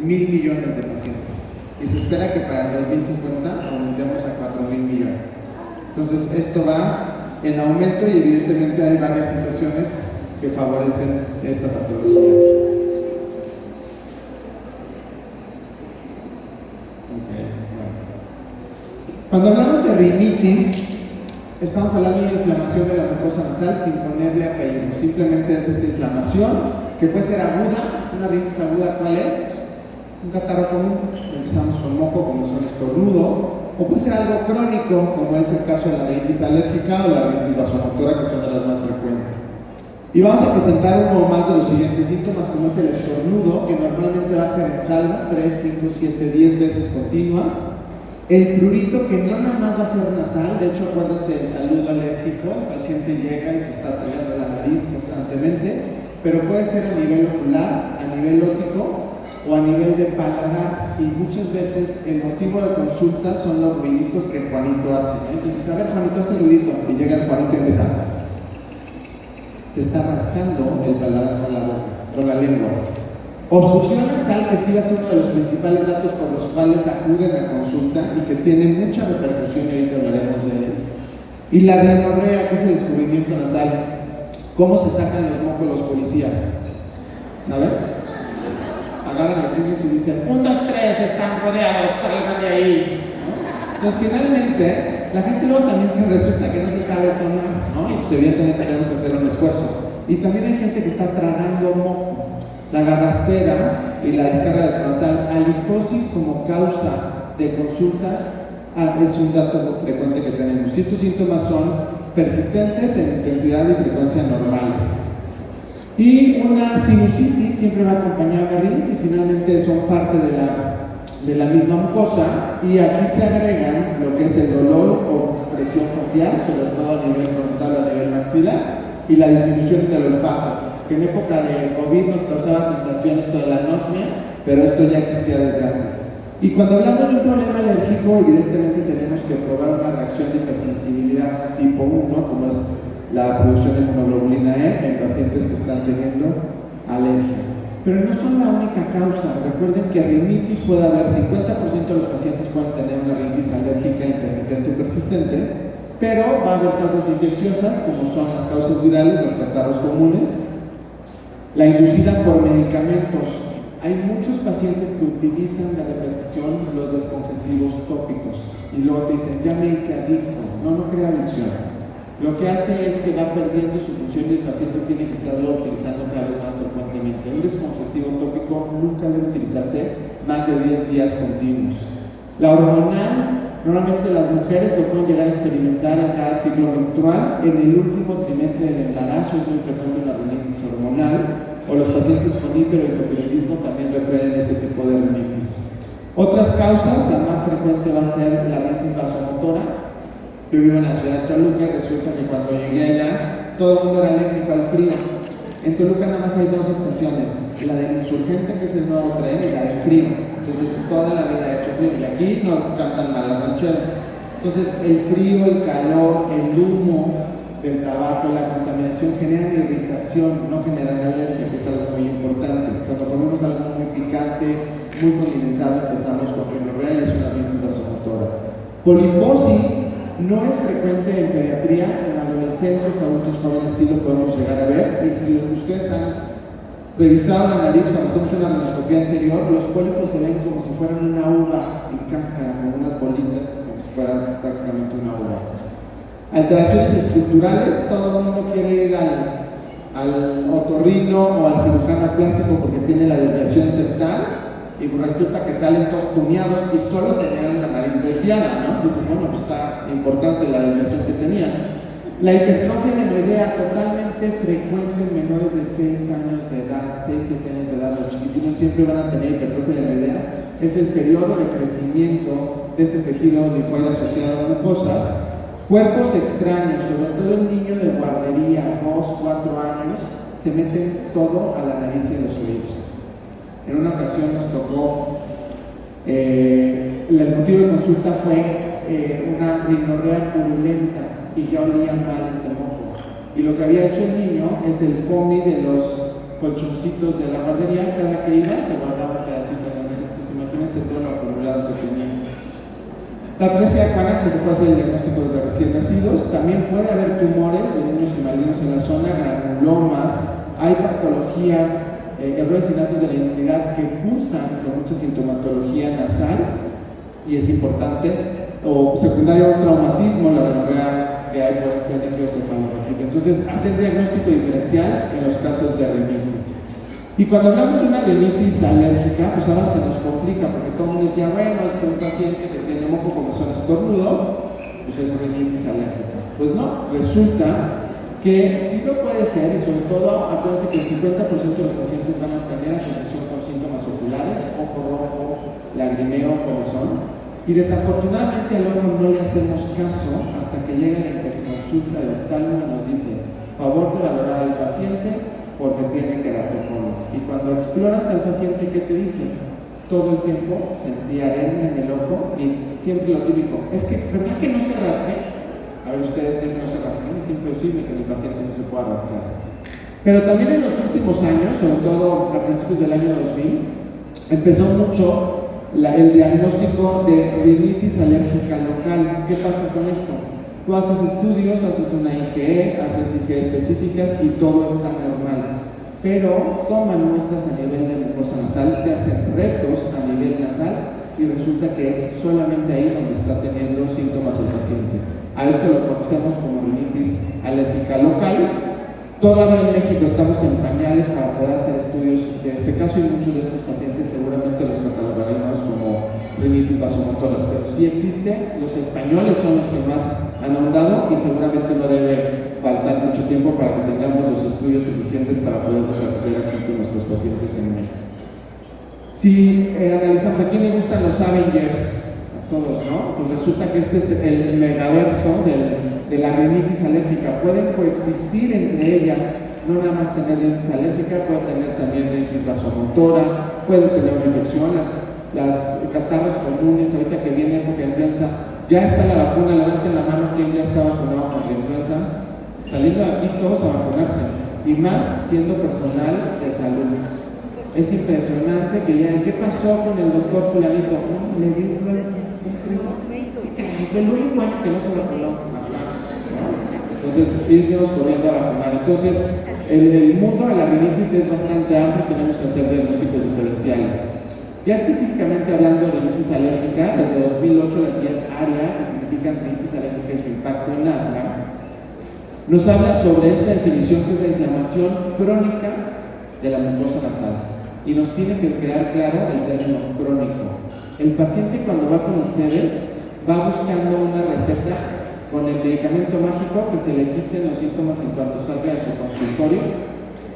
1,000 millones de pacientes. Y se espera que para el 2050 aumentemos a 4,000 millones. Entonces, esto va en aumento y evidentemente hay varias situaciones que favorecen esta patología. Cuando hablamos de rinitis, estamos hablando de una inflamación de la mucosa nasal sin ponerle apellido. Simplemente es esta inflamación que puede ser aguda. Una rinitis aguda, ¿cuál es? Un catarro común. Empezamos con moco, como es un estornudo. O puede ser algo crónico, como es el caso de la rinitis alérgica o la rinitis vasomotora, que son de las más frecuentes. Y vamos a presentar uno más de los siguientes síntomas, como es el estornudo, que normalmente va a ser en salva 3, 5, 7, 10 veces continuas. El prurito, que no nada más va a ser nasal, de hecho acuérdense del saludo alérgico, el paciente llega y se está tallando la nariz constantemente, pero puede ser a nivel ocular, a nivel óptico o a nivel de paladar, y muchas veces el motivo de consulta son los ruiditos que Juanito hace. Entonces, a ver, Juanito hace el ruidito, y llega el Juanito y empieza. Se está rascando el paladar con la boca, con la lengua. Obstrucción nasal, que sí va a ser uno de los principales datos por los cuales acuden a consulta y que tiene mucha repercusión, y ahorita hablaremos de él. Y la rinorrea, que es el descubrimiento nasal. ¿Cómo se sacan los mocos los policías? ¿Saben? Agarran el Kleenex y dicen 1, 2, 3, están rodeados, salgan de ahí, ¿no? Entonces, finalmente, la gente luego también se resulta que no se sabe sonar, ¿no? Y pues evidentemente tenemos que hacer un esfuerzo. Y también hay gente que está tragando moco. La garraspera y la descarga de nasal, halitosis como causa de consulta, es un dato muy frecuente que tenemos. Y estos síntomas son persistentes en intensidad y frecuencia normales. Y una sinusitis siempre va a acompañar a una rinitis, finalmente son parte de la misma mucosa, y aquí se agregan lo que es el dolor o presión facial, sobre todo a nivel frontal o a nivel maxilar, y la disminución del olfato, que en época de COVID nos causaba sensación esto de la anosmia, pero esto ya existía desde antes. Y cuando hablamos de un problema alérgico, evidentemente tenemos que probar una reacción de hipersensibilidad tipo 1, como es la producción de inmunoglobulina E en pacientes que están teniendo alergia. Pero no son la única causa. Recuerden que rinitis puede haber, 50% de los pacientes pueden tener una rinitis alérgica intermitente o persistente, pero va a haber causas infecciosas, como son las causas virales, los catarros comunes, la inducida por medicamentos. Hay muchos pacientes que utilizan de repetición los descongestivos tópicos y luego te dicen, ya me hice adicto. No crea adicción. Lo que hace es que va perdiendo su función y el paciente tiene que estarlo utilizando cada vez más frecuentemente. Un descongestivo tópico nunca debe utilizarse más de 10 días continuos. La hormonal, normalmente las mujeres lo pueden llegar a experimentar en cada ciclo menstrual. En el último trimestre del embarazo es muy frecuente una rinitis hormonal, o los pacientes con hipertiroidismo también refieren este tipo de rinitis. Otras causas, la más frecuente va a ser la rinitis vasomotora. Yo vivo en la ciudad de Toluca y resulta que cuando llegué allá, todo el mundo era alérgico al frío. En Toluca nada más hay 2 estaciones, la del Insurgente, que es el nuevo tren, y la del frío. Entonces toda la vida he hecho frío, y aquí no cantan mal las rancheras. Entonces el frío, el calor, el humo del tabaco, la contaminación generan irritación, no generan alergia, que es algo muy importante. Cuando comemos algo muy picante, muy condimentado, empezamos con rinorrea y es una rinitis vasomotora. Poliposis no es frecuente en pediatría, en adolescentes, adultos jóvenes sí lo podemos llegar a ver, y si ustedes han revisado la nariz cuando hacemos una rinooscopía anterior, los pólipos se ven como si fueran una uva sin cáscara, como unas bolitas, como si fueran prácticamente una uva. Alteraciones estructurales, todo el mundo quiere ir al otorrino o al cirujano plástico porque tiene la desviación septal, y resulta que salen todos tuneados y solo tenían la nariz desviada, ¿no? Dices, bueno, pues está importante la desviación que tenían. La hipertrofia adenoidea, totalmente frecuente en menores de 6 años de edad, 6, 7 años de edad. Los chiquitinos siempre van a tener hipertrofia adenoidea. Es el periodo de crecimiento de este tejido linfoide asociado a mucosas. Cuerpos extraños, sobre todo el niño de guardería, 2, 4 años, se meten todo a la nariz y a los oídos. En una ocasión nos tocó, el motivo de consulta fue una rinorrea purulenta y ya olía mal ese moco. Y lo que había hecho el niño es el foamy de los colchoncitos de la guardería, cada que iba se guardaba un pedacito de la imagínense todo lo acumulado que tenía. La atresia de Juanas, que se puede hacer el diagnóstico desde recién nacidos, también puede haber tumores benignos y malignos en la zona, granulomas, hay patologías, errores innatos de la inmunidad que cursan con mucha sintomatología nasal, y es importante, o secundario a un traumatismo, la gonorrea que hay por este líquido cefalorraquídeo. Entonces, hacer diagnóstico diferencial en los casos de rinitis. Y cuando hablamos de una rinitis alérgica, pues ahora se nos complica, porque todo el mundo decía, bueno, es un paciente que tiene moco, comezón, estornudo, pues es rinitis alérgica. Pues no, resulta que sí lo puede ser, y sobre todo, acuérdense que el 50% de los pacientes van a tener asociación con síntomas oculares, ojo rojo, lagrimeo, comezón, y desafortunadamente al ojo no le hacemos caso hasta que llega la interconsulta de oftalmo y nos dice, favor de valorar al paciente porque tiene queratocono. Y cuando exploras al paciente, ¿qué te dice? Todo el tiempo sentí arena en el ojo y siempre lo típico, es que, ¿verdad que no se rasque? A ver, ustedes que no se rasquen, es imposible que el paciente no se pueda rascar. Pero también en los últimos años, sobre todo a principios del año 2000, empezó mucho el diagnóstico de rinitis alérgica local. ¿Qué pasa con esto? Tú haces estudios, haces una IgE, haces IgE específicas y todo está normal. Pero toman muestras a nivel de mucosa nasal, se hacen retos a nivel nasal y resulta que es solamente ahí donde está teniendo síntomas el paciente. A esto lo conocemos como rinitis alérgica local. Todavía en México estamos en pañales para poder hacer estudios de este caso y muchos de estos pacientes seguramente los catalogaremos como rinitis vasomotoras, pero sí existe. Los españoles son los que más han ahondado y seguramente no debe faltar mucho tiempo para que tengamos los estudios suficientes para poderlos hacer aquí con nuestros pacientes en México. Si analizamos, ¿a quién le gustan los Avengers? A todos, ¿no? Pues resulta que este es el megaverso de la rinitis alérgica. Pueden coexistir entre ellas, no nada más tener rinitis alérgica, puede tener también rinitis vasomotora, puede tener una infección, las catarros comunes, ahorita que viene época de influenza, ya está la vacuna, levanten la mano quien ya está vacunado contra influenza, saliendo de aquí todos a vacunarse, y más siendo personal de salud. Es impresionante que ya, ¿qué pasó con el doctor fulanito? No, le dio influenza. Sí, caray, fue el único año que no se vacunó. Entonces, irnos corriendo a vacunar. Entonces, el mundo de la rinitis es bastante amplio, tenemos que hacer diagnósticos diferenciales. Ya específicamente hablando de rinitis alérgica, desde 2008 las guías ARIA, que significan rinitis alérgica y su impacto en asma, nos habla sobre esta definición que es la inflamación crónica de la mucosa nasal. Y nos tiene que quedar claro el término crónico. El paciente cuando va con ustedes va buscando una receta con el medicamento mágico que se le quiten los síntomas en cuanto salga de su consultorio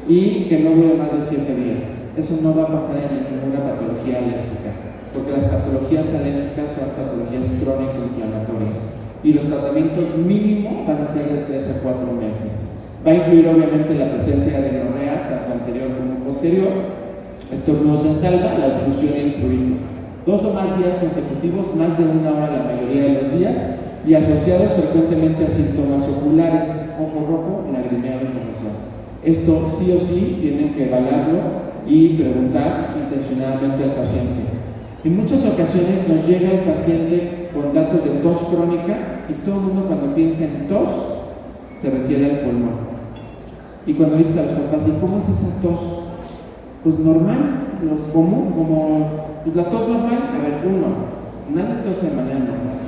y que no dure más de 7 días. Eso no va a pasar en ninguna patología alérgica, porque las patologías alérgicas son patologías crónico-inflamatorias y los tratamientos mínimo van a ser de 3 a 4 meses. Va a incluir obviamente la presencia de gonorrea, tanto anterior como posterior, estornudos en salva, la oclusión y el prurito. 2 o más días consecutivos, más de 1 hora la mayoría de los días, y asociados frecuentemente a síntomas oculares, ojo rojo, lagrimeo y comezón. Esto sí o sí tienen que evaluarlo y preguntar intencionadamente al paciente. En muchas ocasiones nos llega el paciente con datos de tos crónica y todo el mundo cuando piensa en tos se refiere al pulmón. Y cuando dices a los papás, ¿y cómo es esa tos? Pues normal, lo común, como pues la tos normal. A ver, 1, nadie tose de manera normal.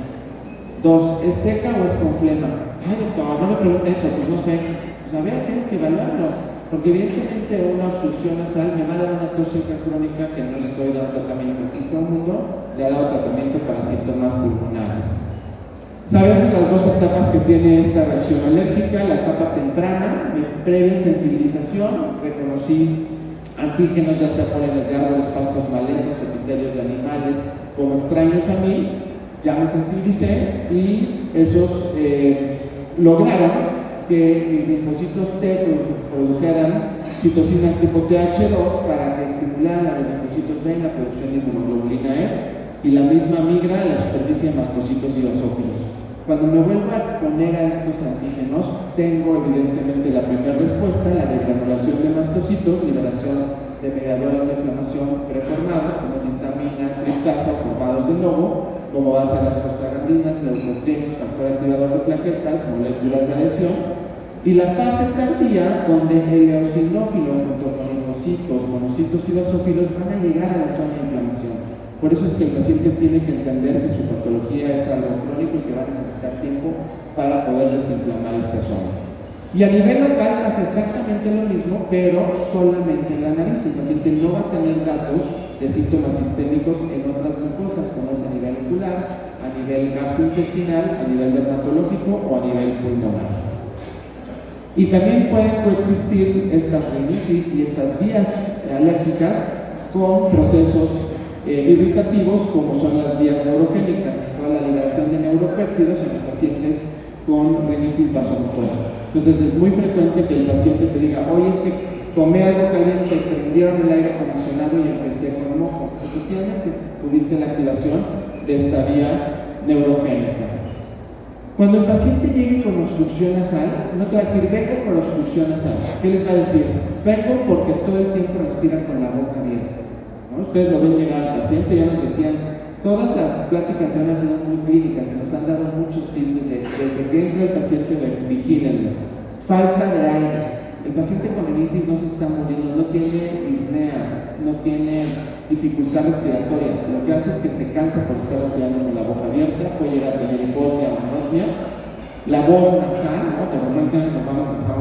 2, ¿es seca o es con flema? Ay, doctor, no me pregunte eso, pues no sé. Pues a ver, tienes que evaluarlo, porque evidentemente una obstrucción nasal me va a dar una tos seca crónica que no estoy dando tratamiento. Y todo el mundo le ha dado tratamiento para síntomas pulmonares. Sabemos las 2 etapas que tiene esta reacción alérgica: la etapa temprana, de previa sensibilización, reconocí antígenos, ya sea pólenes de árboles, pastos, malezas, epitelios de animales, como extraños a mí, ya me sensibilicé y esos lograron que mis linfocitos T produjeran citocinas tipo TH2 para que estimularan a los linfocitos B en la producción de inmunoglobulina E y la misma migra a la superficie de mastocitos y basófilos. Cuando me vuelvo a exponer a estos antígenos, tengo evidentemente la primera respuesta, la degranulación de mastocitos, liberación de mediadores de inflamación preformados, como es histamina, triptasa o formados de lobo, como va a ser las prostaglandinas, leucotrienos, factor activador de plaquetas, moléculas de adhesión, y la fase tardía, donde el eosinófilo junto con linfocitos, monocitos y basófilos van a llegar a la zona de inflamación. Por eso es que el paciente tiene que entender que su patología es algo crónico y que va a necesitar tiempo para poder desinflamar esta zona. Y a nivel local pasa exactamente lo mismo, pero solamente en la nariz. El paciente no va a tener datos de síntomas sistémicos en otras mucosas, como es a nivel ocular, a nivel gastrointestinal, a nivel dermatológico o a nivel pulmonar. Y también pueden coexistir estas rinitis y estas vías alérgicas con procesos irritativos, como son las vías neurogénicas, toda la liberación de neuropéptidos en los pacientes con rinitis vasomotora. Entonces es muy frecuente que el paciente te diga, oye, es que tomé algo caliente, prendieron el aire acondicionado y empecé con moco. Efectivamente, tuviste la activación de esta vía neurogénica. Cuando el paciente llegue con obstrucción nasal, no te va a decir, vengo por obstrucción nasal. ¿Qué les va a decir? Vengo porque todo el tiempo respira con la boca abierta. ¿No? Ustedes lo ven llegar al paciente, ya nos decían, todas las pláticas de hoy han sido muy clínicas y nos han dado muchos tips desde que entra el paciente, vigílenlo. Falta de aire. El paciente con rinitis no se está muriendo, no tiene disnea, no tiene dificultad respiratoria. Lo que hace es que se cansa por estar respirando con la boca abierta, puede llegar a tener hiposmia o anosmia. La voz nasal, ¿no? De repente nos vamos a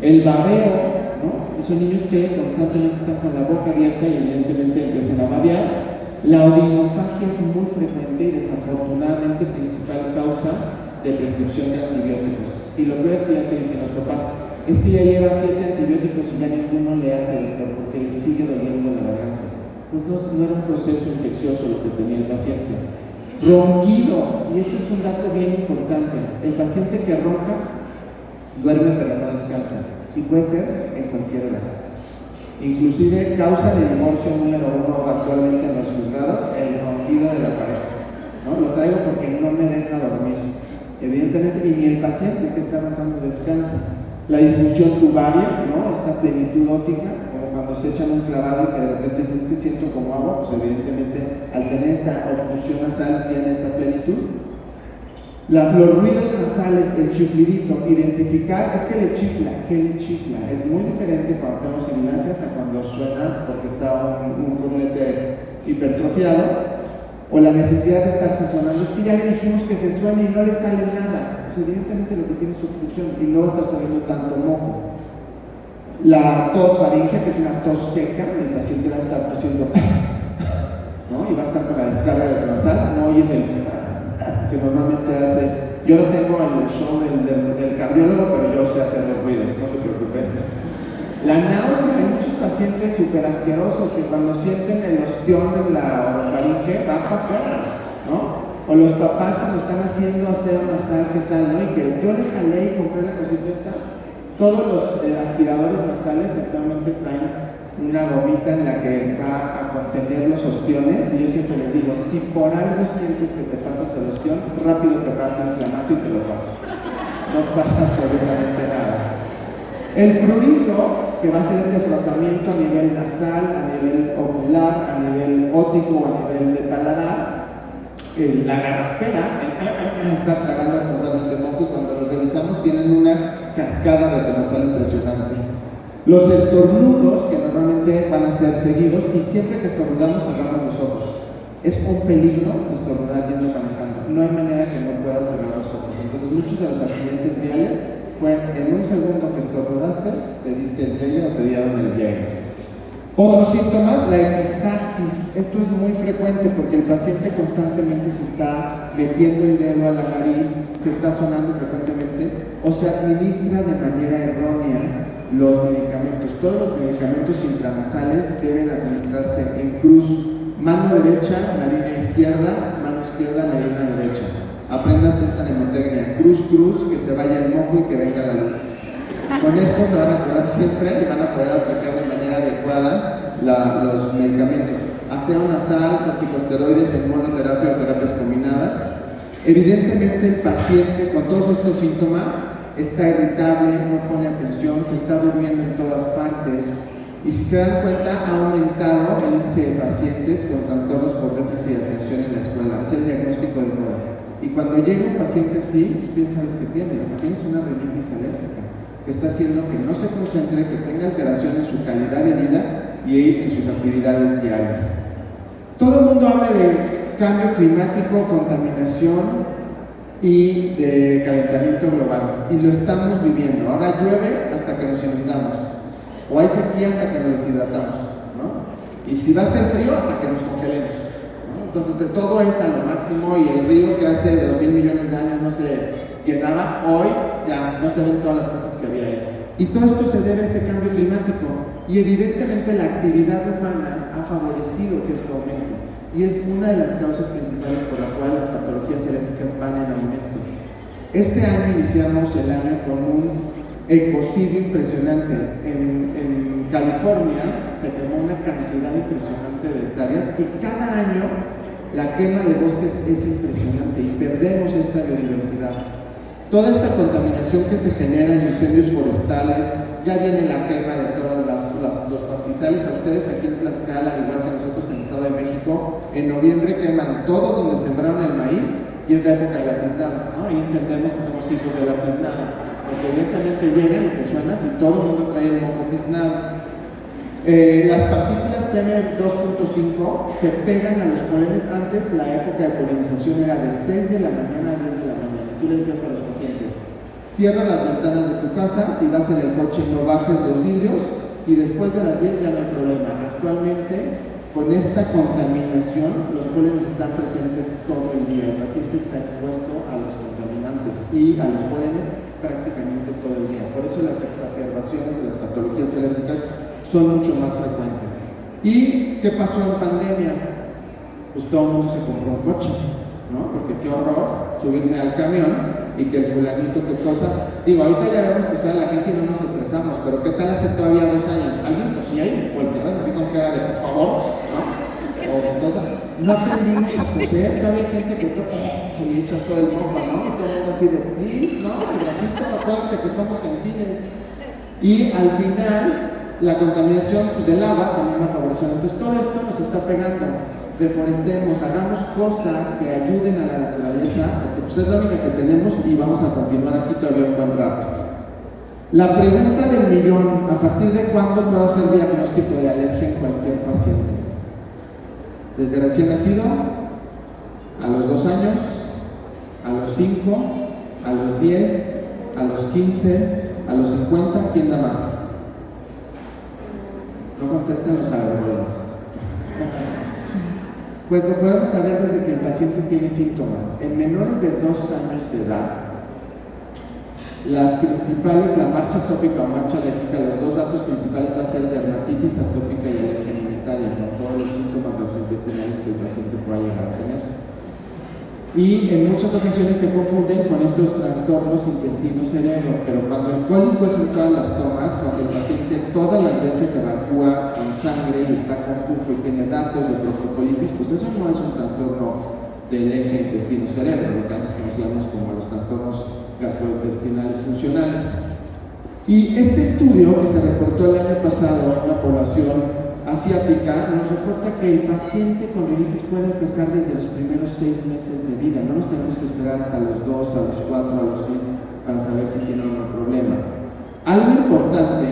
el babeo, ¿no? Son niños que constantemente están con la boca abierta y evidentemente empiezan a babear. La odinofagia es muy frecuente y desafortunadamente principal causa de prescripción de antibióticos. Y lo peor es que ya te dicen los papás, es que ya lleva 7 antibióticos y ya ninguno le hace, doctor, porque le sigue doliendo la garganta. Pues no era un proceso infeccioso lo que tenía el paciente. Ronquido, y esto es un dato bien importante, el paciente que ronca duerme pero no descansa, y puede ser en cualquier edad. Inclusive causa de divorcio número 1 actualmente en los juzgados, el ronquido de la pareja, ¿no? Lo traigo porque no me deja dormir. Evidentemente, ni el paciente que está roncando descansa. La disfunción tubaria, ¿no? Esta plenitud óptica, como cuando se echan un clavado y que de repente dicen, es que siento como agua, pues evidentemente al tener esta obstrucción nasal tiene esta plenitud. Los ruidos nasales, el chiflidito, identificar, es que le chifla, ¿qué le chifla? Es muy diferente cuando tenemos sibilancias a cuando suena porque está un cornete hipertrofiado, o la necesidad de estarse sonando. Es que ya le dijimos que se suene y no le sale nada. Pues evidentemente lo que tiene es obstrucción y no va a estar saliendo tanto moco. La tos faríngea, que es una tos seca, el paciente va a estar tosiendo, ¿no? Y va a estar con la descarga retronasal, no oyes el que normalmente hace. Yo no tengo el show del cardiólogo, pero yo sé hacer los ruidos, no se preocupen. La náusea, hay muchos pacientes súper asquerosos que cuando sienten el ostión en la orofaringe va para afuera, ¿no? O los papás cuando están haciendo aseo nasal, ¿qué tal, no? Y que yo le jalé y compré la cosita esta. Todos los aspiradores nasales actualmente traen una gomita en la que va a contener los ostiones, y yo siempre les digo, si por algo sientes que te pasas el ostión, rápido prepárate un clamato y te lo pasas. No pasa absolutamente nada. El prurito, que va a ser este frotamiento a nivel nasal, a nivel ocular, a nivel óptico o a nivel de paladar, la garraspera, estar tragando totalmente moco, y cuando lo revisamos tienen una cascada retronasal impresionante. Los estornudos, que normalmente van a ser seguidos, y siempre que estornudamos cerramos los ojos. Es un peligro estornudar yendo manejando. No hay manera que no puedas cerrar los ojos. Entonces muchos de los accidentes viales fue en un segundo que estornudaste, te diste el hielo o te dieron el hielo. Otros síntomas, la epistaxis. Esto es muy frecuente porque el paciente constantemente se está metiendo el dedo a la nariz, se está sonando frecuentemente o se administra de manera errónea los medicamentos. Todos los medicamentos intranasales deben administrarse en cruz. Mano derecha, narina izquierda, mano izquierda, narina derecha. Aprendas esta mnemotecnia, cruz, cruz, que se vaya el moco y que venga la luz. Con esto se van a acordar siempre y van a poder aplicar de manera adecuada los medicamentos. Aseo nasal, corticosteroides en monoterapia o terapias combinadas. Evidentemente el paciente con todos estos síntomas está irritable, no pone atención, se está durmiendo en todas partes, Y si se dan cuenta, ha aumentado el índice de pacientes con trastornos por déficit de atención en la escuela. Es el diagnóstico de moda. Y cuando llega un paciente así, pues bien sabes que tiene. Lo que tiene es una rinitis alérgica, que está haciendo que no se concentre, que tenga alteración en su calidad de vida y en sus actividades diarias. Todo el mundo habla de cambio climático, contaminación y de calentamiento global, y lo estamos viviendo. Ahora llueve hasta que nos inundamos, o hay sequía hasta que nos deshidratamos, ¿no? Y si va a ser frío, hasta que nos congelemos, ¿no? Entonces todo es a lo máximo, y el río que hace 2.000 millones de años no se llenaba, hoy ya no se ven todas las casas que había ahí. Y todo esto se debe a este cambio climático, y evidentemente la actividad humana ha favorecido que esto aumente, y es una de las causas principales por la cual las patologías alérgicas van en aumento. Este año iniciamos el año con un ecocidio impresionante. En California se quemó una cantidad impresionante de hectáreas, y cada año la quema de bosques es impresionante y perdemos esta biodiversidad. Toda esta contaminación que se genera en incendios forestales, ya viene la quema de todos los pastizales. A ustedes aquí en Tlaxcala, al igual que nosotros en el Estado de México, en noviembre queman todo donde sembraron el maíz, y es la época de la tiznada, ¿no? Y entendemos que somos hijos de la tiznada, porque evidentemente llegan y te suenas y todo el mundo trae el moco tiznado. Las partículas PM2.5 se pegan a los polenes. Antes la época de polinización era de 6 de la mañana a 10 de la mañana. Tú le decías a los pacientes, cierra las ventanas de tu casa, si vas en el coche no bajes los vidrios, y después de las 10 ya no hay problema. Actualmente, con esta contaminación, los polenes están presentes todo el día. El paciente está expuesto a los contaminantes y a los polenes prácticamente todo el día. Por eso las exacerbaciones de las patologías alérgicas son mucho más frecuentes. ¿Y qué pasó en pandemia? Pues todo el mundo se compró un coche, ¿no? Porque qué horror subirme al camión y que el fulanito que tosa. Digo, ahorita ya vemos que a la gente y no nos estresamos, pero ¿qué tal hace todavía 2 años? ¿Alguien tosía y volteabas así con cara de por favor? ¿No? O entonces, no aprendimos a toser, todavía hay gente que toca y le echa todo el moco, ¿no? Y todo el mundo así de, please, ¿no? El bracito, acuérdate que somos gentiles. Y al final, la contaminación del agua también va favoreciendo. Entonces, todo esto nos está pegando. Reforestemos, hagamos cosas que ayuden a la naturaleza, porque pues es la única que tenemos, y vamos a continuar aquí todavía un buen rato. La pregunta del millón: ¿a partir de cuándo puedo hacer diagnóstico de alergia en cualquier paciente? ¿Desde recién nacido? ¿A los 2 años? ¿A los 5? ¿A los 10? ¿A los 15? ¿A los 50? ¿Quién da más? No contesten los algoritmos. Pues lo podemos saber desde que el paciente tiene síntomas. En menores de 2 años de edad, las principales, la marcha atópica o marcha alérgica, los 2 datos principales va a ser dermatitis atópica y alergia alimentaria, con todos los síntomas gastrointestinales que el paciente pueda llegar a tener. Y en muchas ocasiones se confunden con estos trastornos intestino-cerebro, pero cuando el cólico es en todas las tomas, cuando el paciente todas las veces se evacúa con sangre y está con pujo y tiene datos de proctocolitis, pues eso no es un trastorno del eje intestino-cerebro, lo que antes conocíamos como los trastornos gastrointestinales funcionales. Y este estudio que se reportó el año pasado en una población asiática nos reporta que el paciente con rinitis puede empezar desde los primeros 6 meses de vida. No nos tenemos que esperar hasta los 2, a los 4, a los 6 para saber si tiene algún problema. Algo importante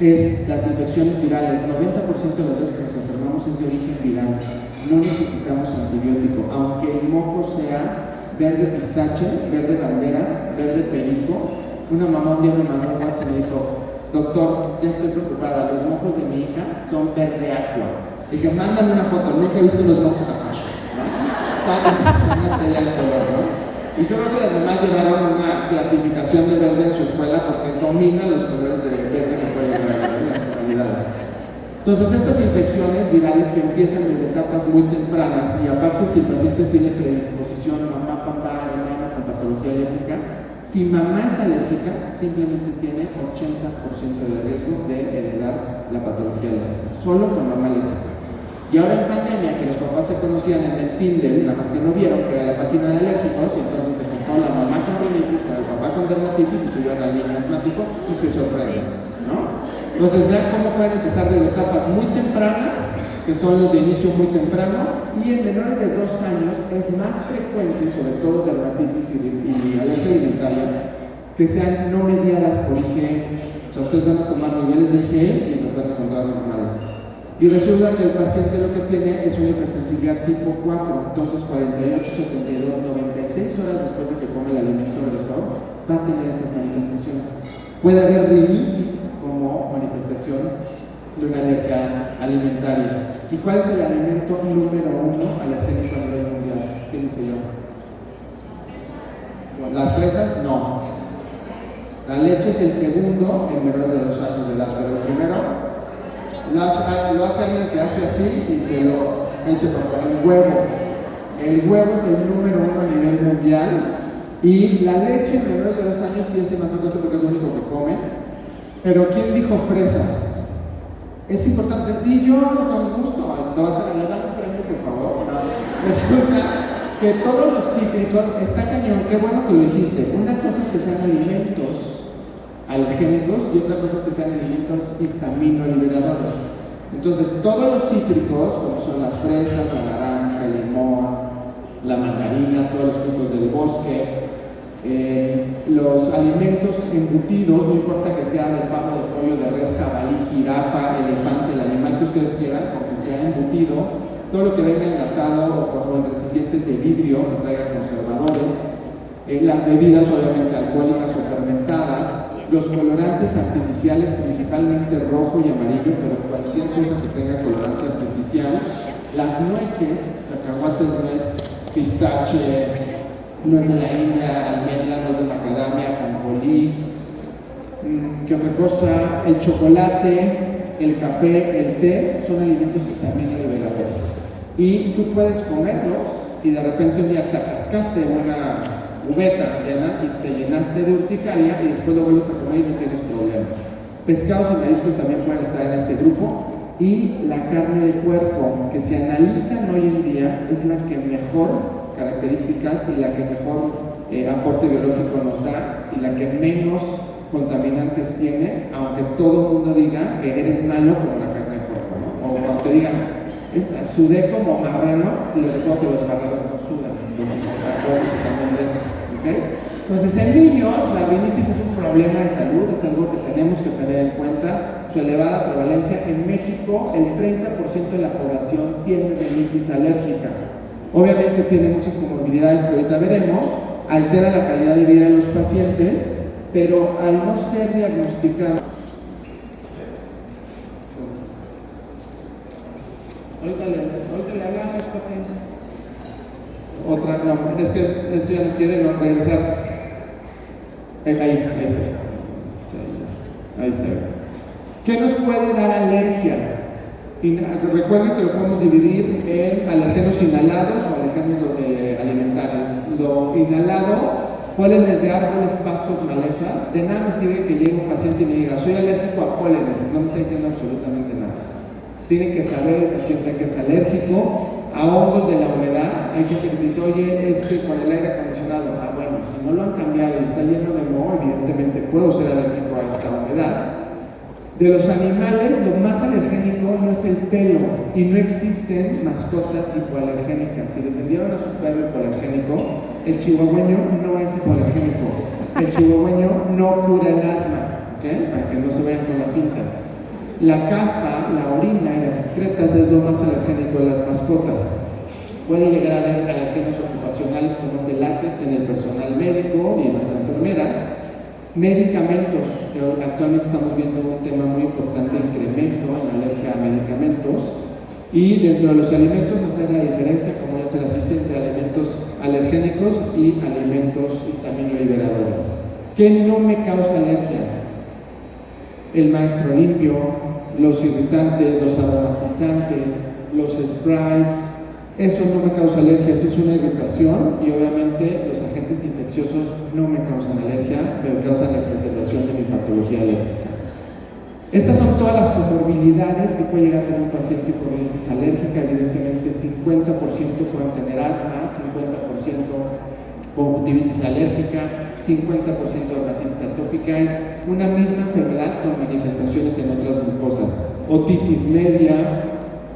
es las infecciones virales. 90% de las veces que nos enfermamos es de origen viral. No necesitamos antibiótico, aunque el moco sea verde pistache, verde bandera, verde perico. Una mamá un día me mandó un WhatsApp y me dijo: doctor, ya estoy preocupada, los mocos de mi hija son verde aqua. Dije, mándame una foto, nunca he visto los mocos tan fashion, ¿no? Tan impresionante ya el color, ¿no? Y yo creo que las mamás llevaron una clasificación de verde en su escuela porque dominan los colores de verde que pueden llevar las tonalidades. Entonces, estas infecciones virales que empiezan desde etapas muy tempranas, y aparte si el paciente tiene predisposición, mamá, papá, hermano con patología alérgica, si mamá es alérgica, simplemente tiene 80% de riesgo de heredar la patología alérgica, solo con mamá alérgica. Y ahora en pandemia, que los papás se conocían en el Tinder, nada más que no vieron que era la página de alérgicos, y entonces se juntó la mamá con rinitis con el papá con dermatitis y tuvieron al niño asmático y se sorprenden, ¿no? Entonces vean cómo pueden empezar desde etapas muy tempranas, que son los de inicio muy temprano, y en menores de 2 años es más frecuente, sobre todo dermatitis y alergia alimentaria, que sean no mediadas por IgE. O sea, ustedes van a tomar niveles de IgE y los van a encontrar normales. Y resulta que el paciente lo que tiene es una hipersensibilidad tipo 4, entonces 48, 72, 96 horas después de que come el alimento agresor, va a tener estas manifestaciones. Puede haber rinitis como manifestación de una alergia alimentaria. ¿Y cuál es el alimento número 1 alergénico a nivel mundial? ¿Quién dice yo? ¿Las fresas? No. La leche es el segundo en menores de 2 años de edad, pero el primero lo hace alguien que hace así y se lo echa para el huevo. El huevo es el número 1 a nivel mundial y la leche en menores de 2 años sí es el más frecuente porque es lo único que comen. Pero ¿quién dijo fresas? Es importante, di yo con gusto, ¿te vas a ganar un premio por favor? No. Resulta que todos los cítricos, está cañón, qué bueno que lo dijiste. Una cosa es que sean alimentos alergénicos y otra cosa es que sean alimentos histamino-liberadores. Entonces, todos los cítricos, como son las fresas, la naranja, el limón, la mandarina, todos los frutos del bosque, los alimentos embutidos, no importa que sea de pavo, de pollo, de res, jabalí, jirafa, elefante, el animal que ustedes quieran, porque sea embutido, todo lo que venga enlatado o en recipientes de vidrio que traiga conservadores, las bebidas obviamente alcohólicas o fermentadas, los colorantes artificiales, principalmente rojo y amarillo, pero cualquier cosa que tenga colorante artificial, las nueces, cacahuates, nuez, pistache, nuez de la India, almendra, nuez de macadamia, ajonjolí, ¿qué otra cosa? El chocolate, el café, el té, son alimentos histamino liberadores. Y tú puedes comerlos y de repente un día te atascaste una uveta llena y te llenaste de urticaria y después lo vuelves a comer y no tienes problema. Pescados y mariscos también pueden estar en este grupo y la carne de puerco, que se analizan hoy en día, es la que mejor características y la que mejor aporte biológico nos da y la que menos contaminantes tiene, aunque todo el mundo diga que eres malo como la carne de puerco, ¿no? O cuando te digan sudé como marrano, les recuerdo que los marranos no sudan, entonces acuérdense también de eso, ¿ok? Entonces en niños la rinitis es un problema de salud, es algo que tenemos que tener en cuenta, su elevada prevalencia. En México el 30% de la población tiene rinitis alérgica, obviamente tiene muchas comorbilidades que ahorita veremos, altera la calidad de vida de los pacientes, pero al no ser diagnosticada, ahorita le hablamos, papi. Otra, no, es que esto ya no quiere regresar. Ahí está. ¿Qué nos puede dar alergia? Recuerden que lo podemos dividir en alergenos inhalados o alergenos alimentarios. Lo inhalado, pólenes de árboles, pastos, malezas. De nada me sirve que llegue un paciente y me diga, soy alérgico a pólenes, no me está diciendo absolutamente nada. Tiene que saber el paciente que es alérgico a hongos de la humedad. Hay gente que dice, oye, es que con el aire acondicionado, bueno, si no lo han cambiado y está lleno de moho, evidentemente puedo ser alérgico a esta humedad. De los animales, lo más alergénico no es el pelo y no existen mascotas hipoalergénicas. Si les vendieron a su perro hipoalergénico, el chihuahueño no es hipoalergénico. El chihuahueño no cura el asma, ¿ok? Para que no se vayan con la finta. La caspa, la orina y las excretas es lo más alergénico de las mascotas. Puede llegar a haber alergenos ocupacionales como es el látex en el personal médico y en las enfermeras. Medicamentos, que actualmente estamos viendo un tema muy importante, incremento en alergia a medicamentos. Y dentro de los alimentos hacer la diferencia, como ya se las hice, entre alimentos alergénicos y alimentos histamino liberadores. ¿Qué no me causa alergia? El maestro limpio, los irritantes, los aromatizantes, los sprays, eso no me causa alergia, eso es una irritación y obviamente los agentes infecciosos no me causan alergia, me causan la exacerbación de mi patología alérgica. Estas son todas las comorbilidades que puede llegar a tener un paciente con rinitis alérgica. Evidentemente 50% pueden tener asma, 50% conjuntivitis alérgica, 50% de dermatitis atópica. Es una misma enfermedad con manifestaciones en otras mucosas. Otitis media,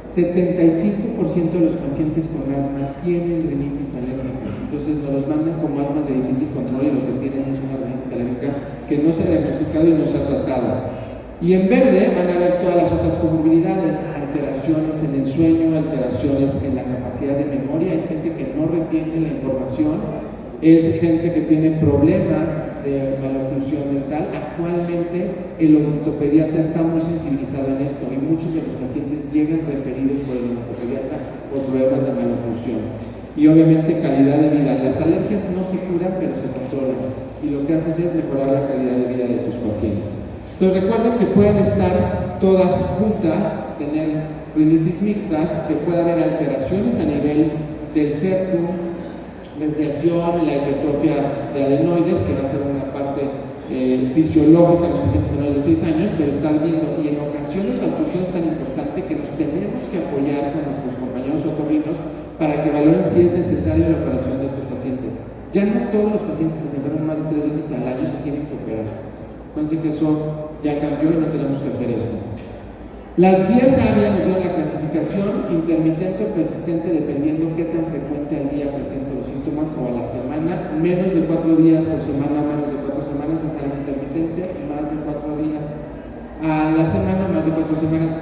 75% de los pacientes con asma tienen rinitis alérgica. Entonces nos los mandan como asmas de difícil control y lo que tienen es una rinitis alérgica que no se ha diagnosticado y no se ha tratado. Y en verde van a ver todas las otras comorbilidades, alteraciones en el sueño, alteraciones en la capacidad de memoria, es gente que no retiene la información, es gente que tiene problemas de maloclusión dental. Actualmente el odontopediatra está muy sensibilizado en esto y muchos de los pacientes llegan referidos por el odontopediatra por problemas de maloclusión. Y obviamente calidad de vida. Las alergias no se curan, pero se controlan, y lo que haces es mejorar la calidad de vida de tus pacientes. Entonces recuerden que pueden estar todas juntas, tener rinitis mixtas, que puede haber alteraciones a nivel del septum, desviación, la hipertrofia de adenoides, que va a ser una parte fisiológica en los pacientes menores de 6 años, pero estar viendo, y en ocasiones la obstrucción es tan importante que nos tenemos que apoyar con nuestros compañeros otorrinos para que valoren si es necesaria la operación de estos pacientes. Ya no todos los pacientes que se enferman más de 3 veces al año se tienen que operar. Acuérdense que eso ya cambió y no tenemos que hacer esto. Las guías ARIA nos dan la clasificación intermitente o persistente dependiendo qué tan frecuente al día presenta los síntomas o a la semana. Menos de 4 días por semana, menos de 4 semanas es algo intermitente, más de 4 días a la semana, más de 4 semanas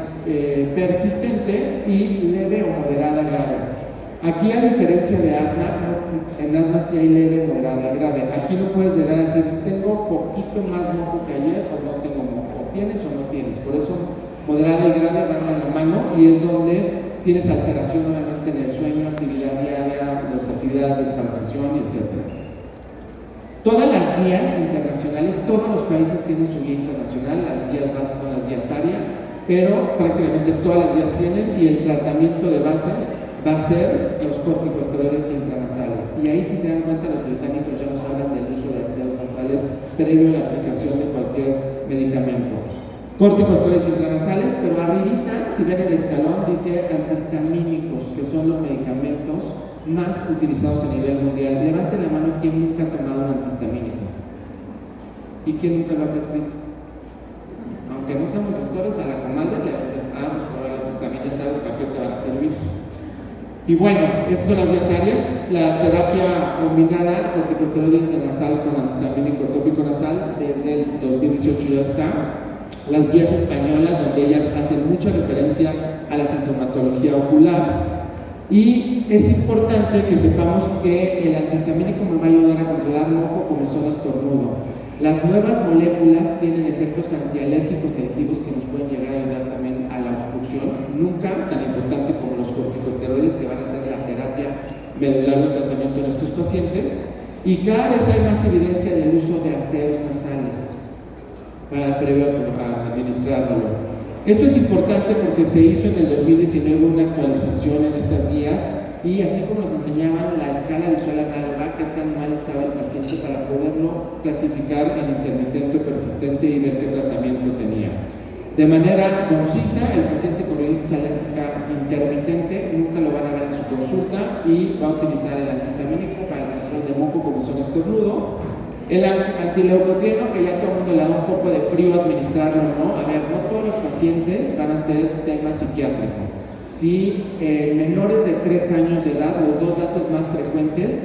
persistente, y leve o moderada grave. Aquí, a diferencia de asma, en asma sí hay leve, moderada y grave. Aquí no puedes llegar a decir tengo poquito más moco que ayer o no tengo moco, o tienes o no tienes. Por eso moderada y grave van de la mano, y es donde tienes alteración nuevamente en el sueño, actividad diaria, las actividades de esparcición, etc. Todas las guías internacionales, todos los países tienen su guía internacional. Las guías base son las guías ARIA, pero prácticamente todas las guías tienen, y el tratamiento de base va a ser los corticosteroides intranasales. Y ahí, si se dan cuenta, los británicos ya nos hablan del uso de ácidos nasales previo a la aplicación de cualquier medicamento. Corticosteroides intranasales, pero arribita, si ven el escalón, dice antihistamínicos, que son los medicamentos más utilizados a nivel mundial. Levanten la mano quien nunca ha tomado un antihistamínico y quién nunca lo ha prescrito. Aunque no seamos doctores, a la comadre le recetamos, pero también ya sabes para qué te van a servir. Y bueno, estas son las vías ARIAS. La terapia combinada corticosteroide intranasal con antihistamínico tópico nasal desde el 2018 ya está. Las guías españolas, donde ellas hacen mucha referencia a la sintomatología ocular. Y es importante que sepamos que el antihistamínico me va a ayudar a controlar moco, comezón, estornudo. Las nuevas moléculas tienen efectos antialérgicos adictivos que nos pueden llegar a ayudar también a la obstrucción, nunca tan importante como los corticosteroides, que van a ser la terapia medular del tratamiento en estos pacientes. Y cada vez hay más evidencia del uso de aseos nasales para previo a administrarlo. Esto es importante porque se hizo en el 2019 una actualización en estas guías, y así como nos enseñaban la escala visual análoga, qué tan mal estaba el paciente para poderlo clasificar en intermitente o persistente y ver qué tratamiento tenía. De manera concisa, el paciente con rinitis alérgica intermitente nunca lo van a ver en su consulta, y va a utilizar el antihistamínico para el control de moco, comezón, estornudo. El antileucotrieno, que ya todo el mundo le da un poco de frío administrarlo, ¿no? A ver, no todos los pacientes van a ser tema psiquiátrico. Si menores de 3 años de edad, los dos datos más frecuentes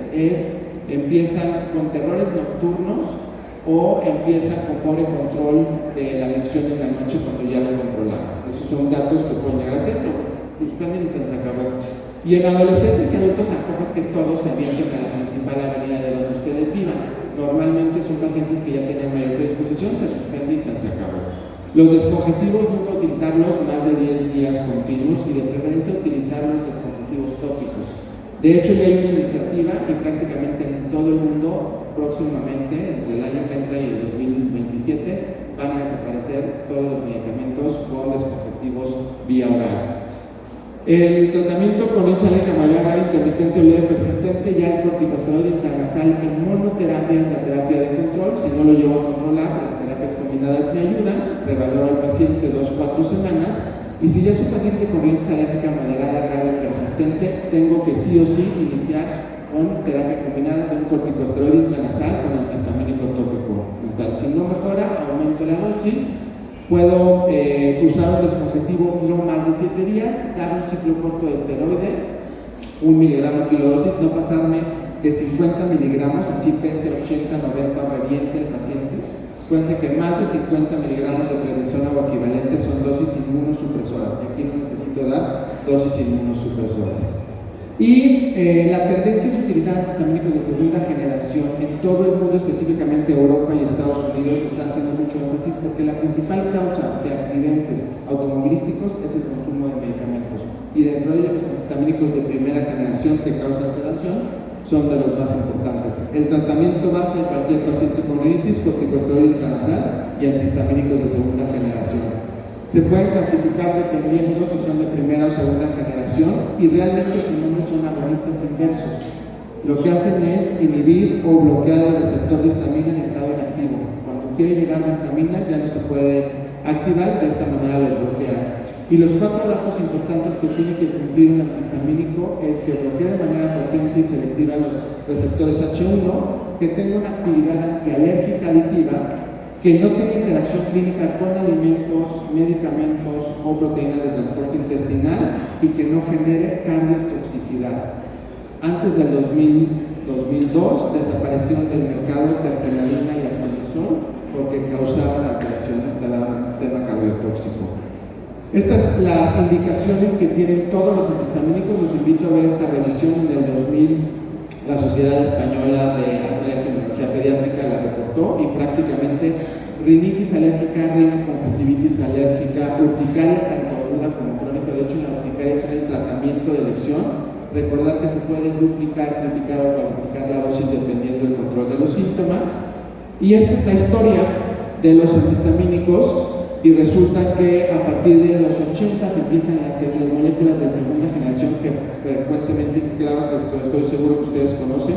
empiezan con terrores nocturnos o empiezan con pobre control de la lección en la noche cuando ya lo controlaron. Esos son datos que pueden llegar a ser, suspenden y se acabó. Y en adolescentes y adultos tampoco es que todos se avienten a la principal avenida de donde ustedes vivan. Normalmente son pacientes que ya tienen mayor predisposición, se suspende y se acabó. Los descongestivos nunca utilizarlos más de 10 días continuos, y de preferencia utilizar los descongestivos tópicos. De hecho, ya hay una iniciativa, y prácticamente en todo el mundo próximamente, entre el año que entra y el 2027, van a desaparecer todos los medicamentos con descongestivos vía oral. El tratamiento con rinitis alérgica mayor grave, intermitente o leve persistente, ya el corticosteroide intranasal en monoterapia es la terapia de control. Si no lo llevo a controlar, las terapias combinadas me ayudan. Revaloro al paciente 2-4 semanas, y si ya es un paciente con rinitis alérgica moderada, grave, persistente, tengo que sí o sí iniciar con terapia combinada de un corticosteroide intranasal con antihistamínico tópico nasal. Si no mejora, aumento la dosis. Puedo usar un descongestivo no más de 7 días, dar un ciclo corto de esteroide, 1 miligramo kilodosis, no pasarme de 50 miligramos, así pese 80, 90 o reviente el paciente. Acuérdense que más de 50 miligramos de prednisona o equivalente son dosis inmunosupresoras. Aquí no necesito dar dosis inmunosupresoras. Y la tendencia es utilizar antihistamínicos de segunda generación. En todo el mundo, específicamente Europa y Estados Unidos, están haciendo mucho énfasis porque la principal causa de accidentes automovilísticos es el consumo de medicamentos. Y dentro de ellos, los antihistamínicos de primera generación que causan sedación son de los más importantes. El tratamiento base de cualquier paciente con rinitis, corticosteroide intranasal y antihistamínicos de segunda generación. Se pueden clasificar dependiendo si son de primera o segunda generación y realmente sus nombres son agonistas inversos. Lo que hacen es inhibir o bloquear el receptor de histamina en estado inactivo. Cuando quiere llegar la histamina ya no se puede activar, de esta manera los bloquea. Y los 4 datos importantes que tiene que cumplir un antihistamínico es que bloquee de manera potente y selectiva los receptores H1, que tenga una actividad antialérgica aditiva, que no tenga interacción clínica con alimentos, medicamentos o proteínas de transporte intestinal y que no genere cardiotoxicidad. Antes del 2002 desaparecieron del mercado terfenadina y astanisol porque causaban alteración de tema cardiotóxico. Estas las indicaciones que tienen todos los antihistamínicos. Los invito a ver esta revisión. En el 2000 la Sociedad Española de Asma y Alergología Pediátrica la reportó y prácticamente rinitis alérgica, rinoconjuntivitis alérgica, urticaria tanto aguda como crónica. De hecho, la urticaria es el tratamiento de elección. Recordar que se puede duplicar, triplicar o cuadruplicar la dosis dependiendo del control de los síntomas. Y esta es la historia de los antihistamínicos. Y resulta que a partir de los 80 se empiezan a hacer las moléculas de segunda generación que frecuentemente, claro que estoy seguro que ustedes conocen,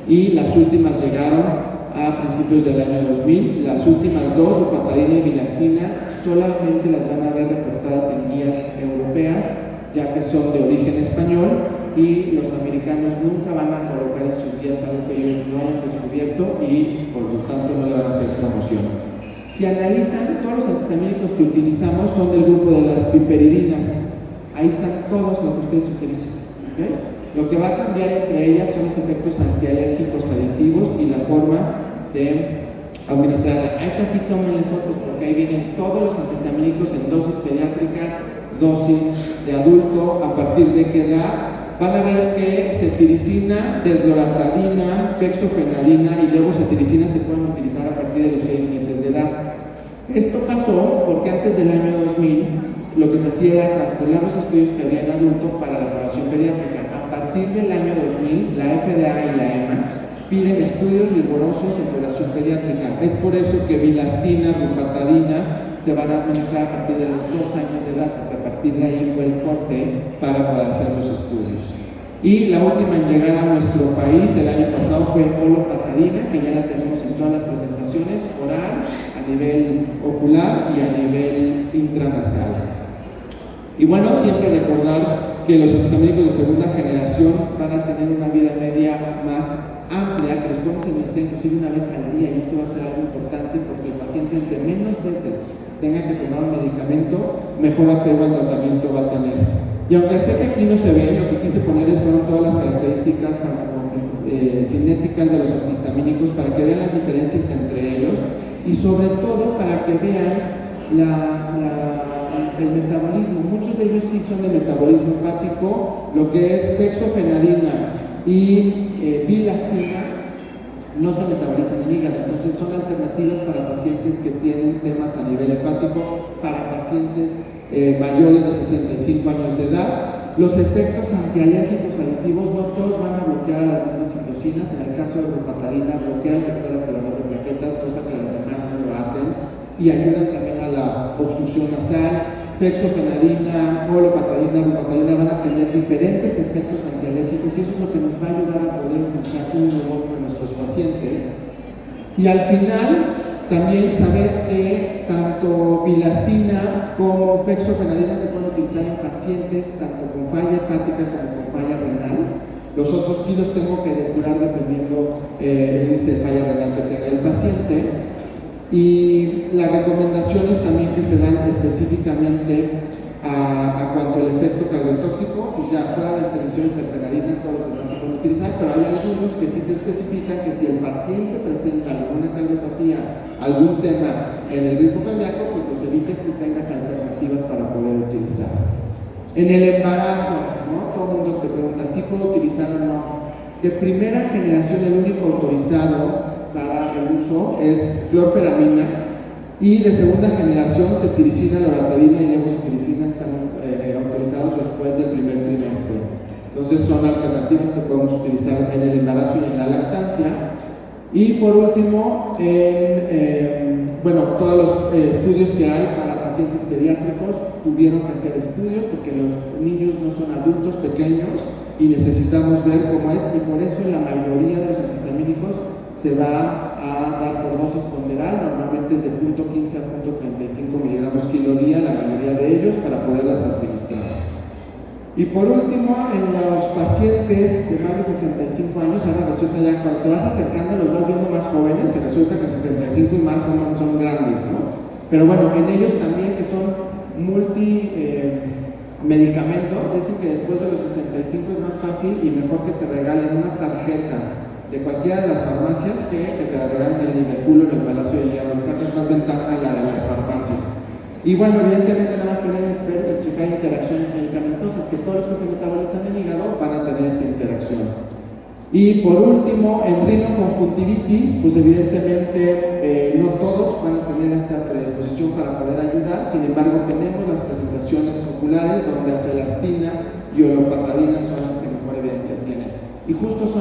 y las últimas llegaron a principios del año 2000. Las últimas 2, rupatadina y bilastina, solamente las van a ver reportadas en guías europeas, ya que son de origen español, y los americanos nunca van a colocar en sus guías algo que ellos no hayan descubierto y por lo tanto no le van a hacer promoción. Si analizan, todos los antihistamínicos que utilizamos son del grupo de las piperidinas. Ahí están todos los que ustedes utilizan. ¿Okay? Lo que va a cambiar entre ellas son los efectos antialérgicos aditivos y la forma de administrarla. A esta sí tómenle foto porque ahí vienen todos los antihistamínicos en dosis pediátrica, dosis de adulto, a partir de qué edad. Van a ver que cetiricina, desloratadina, fexofenadina y luego cetiricina se pueden utilizar a partir de los 6 meses de edad. Esto pasó porque antes del año 2000 lo que se hacía era traspolar los estudios que había en adulto para la población pediátrica. A partir del año 2000, la FDA y la EMA piden estudios rigurosos en población pediátrica. Es por eso que bilastina, rupatadina se van a administrar a partir de los 2 años de edad, porque a partir de ahí fue el corte para poder hacer los estudios. Y la última en llegar a nuestro país el año pasado fue olopatadina, que ya la tenemos en todas las presentaciones, oral, a nivel ocular y a nivel intranasal. Y bueno, siempre recordar que los antihistamínicos de segunda generación van a tener una vida media más amplia, que los podemos administrar inclusive una vez al día, y esto va a ser algo importante porque el paciente entre menos veces tenga que tomar un medicamento, mejor apego al tratamiento va a tener. Y aunque sé que aquí no se ve, lo que quise ponerles fueron todas las características cinéticas de los antihistamínicos para que vean las diferencias entre ellos y sobre todo para que vean el metabolismo. Muchos de ellos sí son de metabolismo hepático, lo que es fexofenadina y bilastina no se metabolizan en hígado, entonces son alternativas para pacientes que tienen temas a nivel hepático, para pacientes mayores de 65 años de edad. Los efectos antialérgicos aditivos no todos van a bloquear a las mismas citocinas. En el caso de rupatadina bloquea el factor activador de plaquetas, cosa que las demás no lo hacen, y ayudan también a la obstrucción nasal. Fexofenadina, olopatadina, rupatadina van a tener diferentes efectos antialérgicos y eso es lo que nos va a ayudar a poder utilizar uno u otro en nuestros pacientes. Y al final, también saber que tanto bilastina como fexofenadina se pueden utilizar en pacientes tanto con falla hepática como con falla renal. Los otros sí los tengo que depurar dependiendo el índice de falla renal que tenga el paciente. Y las recomendaciones también que se dan específicamente a cuanto al efecto cardiotóxico, pues ya fuera de estabilización hiperfrenadina, todos los demás se pueden utilizar, pero hay algunos que sí te especifican que si el paciente presenta alguna cardiopatía, algún tema en el ritmo cardíaco, pues los evites y tengas alternativas para poder utilizar. En el embarazo, ¿no? Todo el mundo te pregunta, ¿sí puedo utilizar o no? De primera generación, el único autorizado para el uso es clorferamina, y de segunda generación, cetiricina, loratadina y levocetirizina están autorizados después del primer trimestre. Entonces son alternativas que podemos utilizar en el embarazo y en la lactancia. Y por último, bueno, todos los estudios que hay para pacientes pediátricos tuvieron que hacer estudios porque los niños no son adultos pequeños y necesitamos ver cómo es, y por eso la mayoría de los antihistamínicos se va a dar por dosis ponderal, normalmente es de 0.15 a 0.35 miligramos kilo día, la mayoría de ellos, para poderlas administrar. Y por último, en los pacientes de más de 65 años, ahora resulta ya, cuando te vas acercando, los vas viendo más jóvenes, y resulta que 65 y más son grandes, ¿no? Pero bueno, en ellos también, que son medicamentos, dicen que después de los 65 es más fácil y mejor que te regalen una tarjeta de cualquiera de las farmacias que te la regalen en el Liverpool o en el Palacio de Hierro. Le sacas más ventaja a la de las farmacias. Y bueno, evidentemente nada más tenemos que checar interacciones medicamentosas, que todos los que se metabolizan en el hígado van a tener esta interacción. Y por último, en rinoconjuntivitis, pues evidentemente no todos van a tener esta predisposición para poder ayudar, sin embargo tenemos las presentaciones oculares donde acelastina y olopatadina son las que mejor evidencia tienen. Y justo son